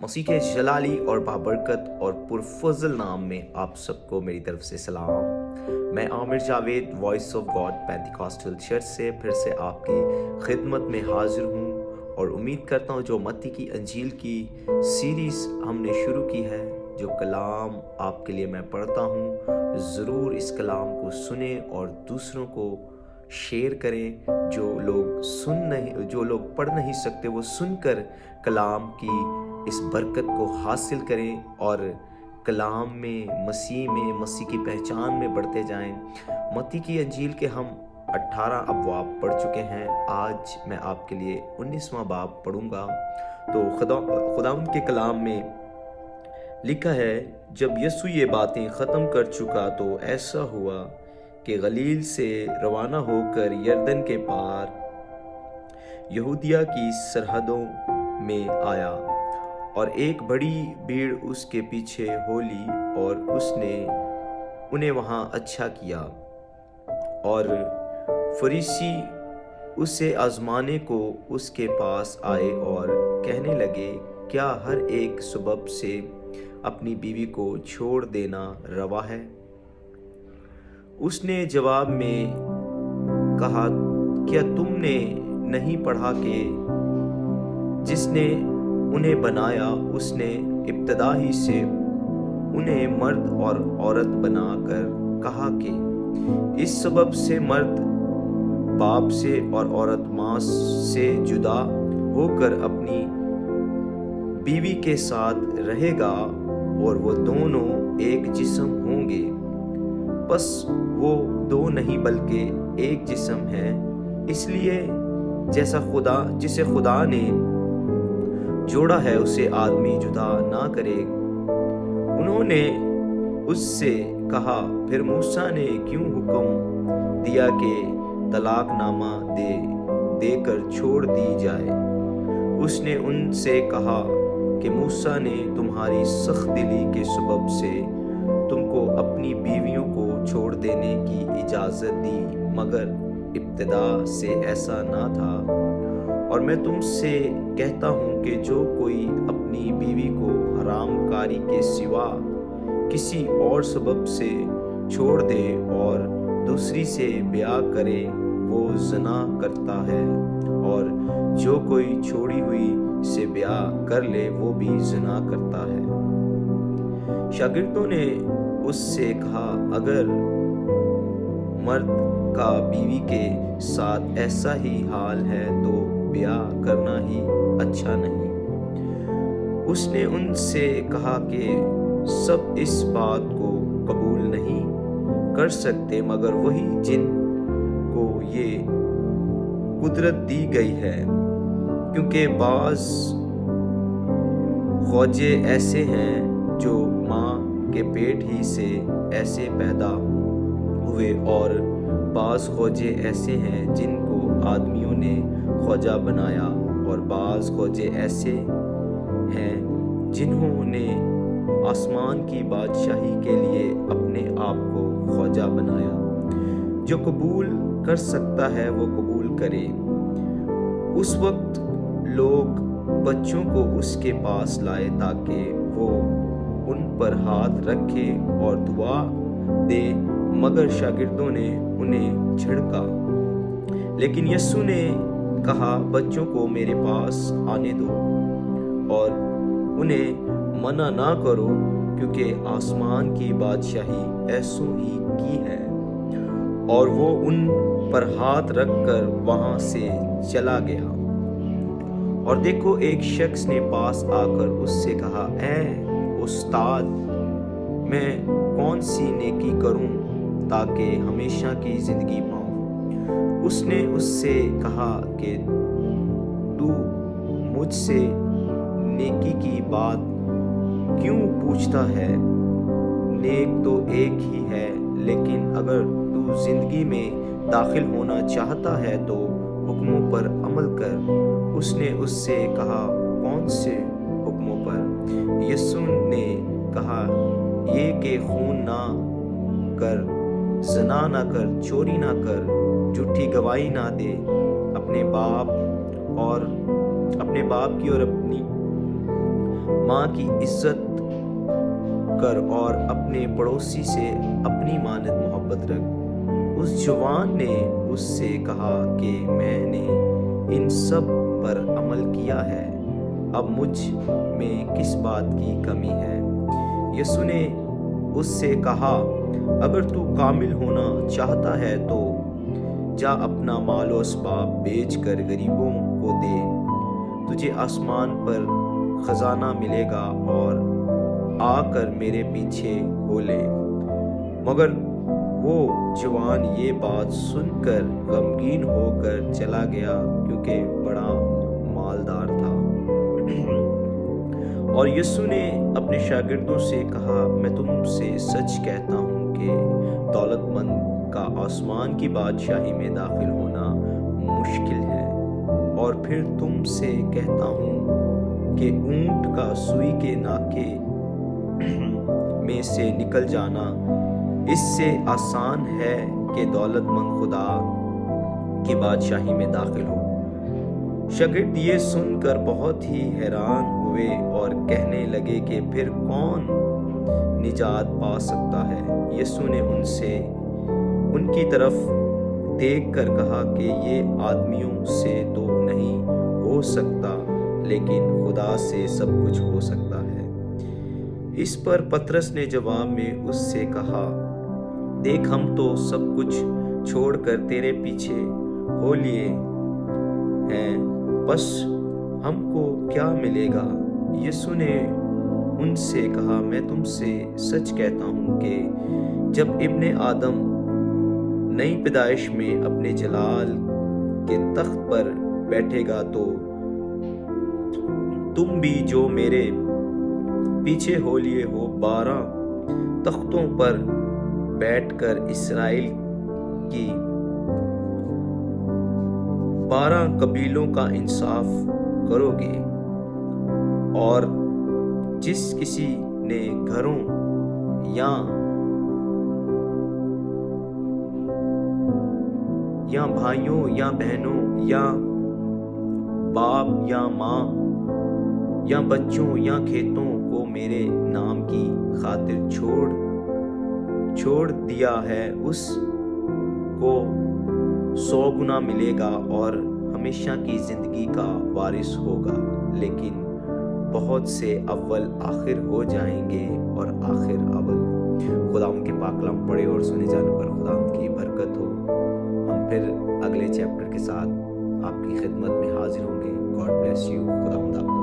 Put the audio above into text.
मसीह के जलाली और बाबरकत और पुरफजल नाम में आप सबको मेरी तरफ से सलाम। मैं Aamir Javed voice of God Pentecostal church से फिर से आपकी खिदमत में हाजिर हूँ और उम्मीद करता हूँ जो मत्ती की अंजील की सीरीज़ हमने शुरू की है, जो कलाम आपके लिए मैं पढ़ता हूँ, ज़रूर इस कलाम को सुने और दूसरों को शेयर करें। जो लोग पढ़ नहीं सकते वो सुनकर कलाम की इस बरकत को हासिल करें और कलाम में मसीह की पहचान में बढ़ते जाएं। मत्ती की अंजील के हम 18 अबवाब पढ़ चुके हैं। आज मैं आपके लिए 19वां बाब पढ़ूंगा। तो खुदावंद के कलाम में लिखा है, जब यीशु ये बातें ख़त्म कर चुका तो ऐसा हुआ कि गलील से रवाना होकर यरदन के पार यहूदिया की सरहदों में आया और एक बड़ी भीड़ उसके पीछे हो ली और उसने उन्हें वहाँ अच्छा किया। और फरीसी उसे आजमाने को उसके पास आए और कहने लगे, क्या हर एक सबब से अपनी बीवी को छोड़ देना रवा है? उसने जवाब में कहा, क्या तुमने नहीं पढ़ा कि जिसने उन्हें बनाया उसने इब्तदा ही से उन्हें मर्द और औरत बनाकर कहा कि इस सबब से मर्द बाप से और औरत माँ से जुदा होकर अपनी बीवी के साथ रहेगा और वो दोनों एक जिस्म होंगे। बस वो दो नहीं बल्कि एक जिस्म है। इसलिए जिसे खुदा ने जोड़ा है उसे आदमी जुदा ना करे। उन्होंने उससे कहा, फिर मूसा ने क्यों हुक्म दिया कि तलाकनामा देकर छोड़ दी जाए? उसने उनसे कहा कि मूसा ने तुम्हारी सख्त दिली के सबब से तुमको अपनी बीवियों को छोड़ देने की इजाज़त दी, मगर इब्तिदा से ऐसा ना था। और मैं तुमसे कहता हूँ कि जो कोई अपनी बीवी को हरामकारी के सिवा किसी और सबब से छोड़ दे और दूसरी से ब्याह करे वो ज़िना करता है, और जो कोई छोड़ी हुई से ब्याह कर ले वो भी ज़िना करता है। शागिर्दों ने उससे कहा, अगर मर्द का बीवी के साथ ऐसा ही हाल है तो ब्याह करना ही अच्छा नहीं। उसने उनसे कहा कि सब इस बात को कबूल नहीं कर सकते, मगर वही जिन को ये कुदरत दी गई है, क्योंकि बाज़ ख्वाजे ऐसे हैं जो माँ के पेट ही से ऐसे पैदा हुए, और बाज़ ख्वाजे ऐसे हैं जिनको आदमियों ने ख्वाजा बनाया, और बाज़ ख्वाजे ऐसे हैं जिन्होंने आसमान की बादशाही के लिए अपने आप को ख्वाजा बनाया। जो कबूल कर सकता है वो कबूल करे। उस वक्त लोग बच्चों को उसके पास लाए ताकि वो उन पर हाथ रखे और दुआ दे, मगर शागिर्दों ने उन्हें झिड़का। लेकिन यीशु ने कहा, बच्चों को मेरे पास आने दो और उन्हें मना ना करो, क्योंकि आसमान की बादशाही ऐसों ही की है। और वो उन पर हाथ रखकर वहां से चला गया। और देखो, एक शख्स ने पास आकर उससे कहा, ऐ उस्ताद, मैं कौन सी नेकी करूं ताकि हमेशा की जिंदगी पाऊं? उसने उससे कहा कि तू मुझसे नेकी की बात क्यों पूछता है? नेक तो एक ही है, लेकिन अगर तू जिंदगी में दाखिल होना चाहता है तो हुक्मों पर अमल कर। उसने उससे कहा, कौन से हुक्मों पर? यीशु ने कहा, ये कि खून ना कर, ज़िना ना कर, चोरी ना कर, झूठी गवाही ना दे, अपने बाप की और अपनी ماں کی عزت کر اور اپنے پڑوسی سے اپنی مانند محبت رکھ۔ اس جوان نے اس سے کہا کہ میں نے ان سب پر عمل کیا ہے، اب مجھ میں کس بات کی کمی ہے؟ یسوع نے اس سے کہا، اگر تو کامل ہونا چاہتا ہے تو جا اپنا مال و اسباب بیچ کر غریبوں کو دے، تجھے آسمان پر خزانہ ملے گا، اور آ کر میرے پیچھے ہو لے۔ مگر وہ جوان یہ بات سن کر غمگین ہو کر چلا گیا، کیونکہ بڑا مالدار تھا۔ اور یسوع نے اپنے شاگردوں سے کہا، میں تم سے سچ کہتا ہوں کہ دولت مند کا آسمان کی بادشاہی میں داخل ہونا مشکل ہے۔ اور پھر تم سے کہتا ہوں کہ اونٹ کا سوئی کے ناکے میں سے نکل جانا اس سے آسان ہے کہ دولت مند خدا کی بادشاہی میں داخل ہو۔ شاگرد یہ سن کر بہت ہی حیران ہوئے اور کہنے لگے کہ پھر کون نجات پا سکتا ہے؟ یسوع نے ان کی طرف دیکھ کر کہا کہ یہ آدمیوں سے تو نہیں ہو سکتا، لیکن خدا سے سب کچھ ہو سکتا ہے۔ اس پر پطرس نے جواب میں اس سے کہا، دیکھ ہم تو سب کچھ چھوڑ کر تیرے پیچھے ہو لیے ہیں، بس ہم کو کیا ملے گا؟ یسوع نے ان سے کہا، میں تم سے سچ کہتا ہوں کہ جب ابن آدم نئی پیدائش میں اپنے جلال کے تخت پر بیٹھے گا تو تم بھی جو میرے پیچھے ہو لیے ہو 12 تختوں پر بیٹھ کر اسرائیل کی 12 قبیلوں کا انصاف کرو گے۔ اور جس کسی نے گھروں یا بھائیوں یا بہنوں یا باپ یا ماں یا بچوں یا کھیتوں کو میرے نام کی خاطر چھوڑ دیا ہے، اس کو 100 گنا ملے گا اور ہمیشہ کی زندگی کا وارث ہوگا۔ لیکن بہت سے اول آخر ہو جائیں گے اور آخر اول۔ خدا ان کے پاک کلام پڑھے اور سنے جانے پر خدا ان کی برکت ہو۔ ہم پھر اگلے چیپٹر کے ساتھ آپ کی خدمت میں حاضر ہوں گے۔ God bless you. خدا